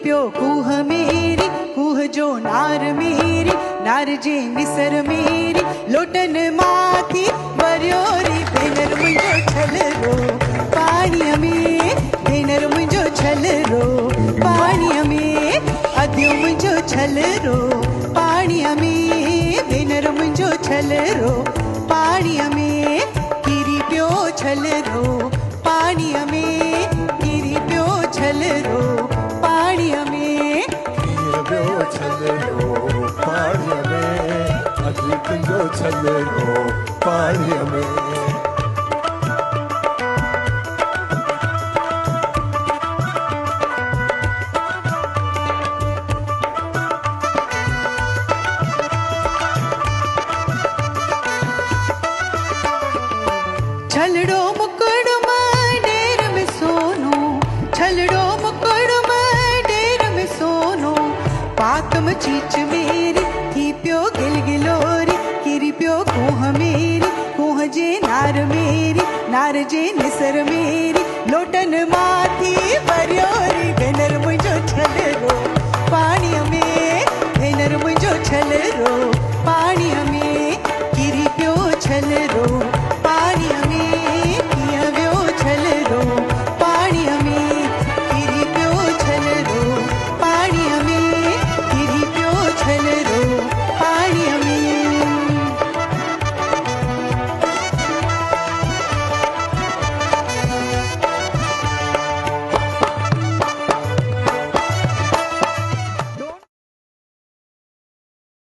पियो कूह मेरी, कूह जो नार मेरी, नार जे निसर मेरी, लोटन माथी वरियोरी भेनर मुंहिंजो छलरो पाणीअ में, भेनर मुंहिंजो छलरो पाणीअ में, अधियो मुंहिंजो छलरो पाणीअ में, भेनर मुंहिंजो छलरो पाणीअ में, किरी पियो छलरो पाणीअ में, किरी पियो छलरो पाणीअ में, किरी पियो छलरो पाणीअ में, अधी तुंहिंजो छलरो पाणीअ में। छलड़ो मुकुड़ मां डेर में सोनो, छलड़ो मुकुड़ मां डेर में सोनो, पातम चीच मेरी थी पियो गिलगिलोरी, किरी पियो कूह मेरी, कूह जे नार मेरी, नार जे निसर मेरी, लोटन माथी वरियोरी भेनर मुंहिंजो छलरो पाणीअ में, भेनर मुंहिंजो छलरो पाणीअ में, किरी पियो छलरो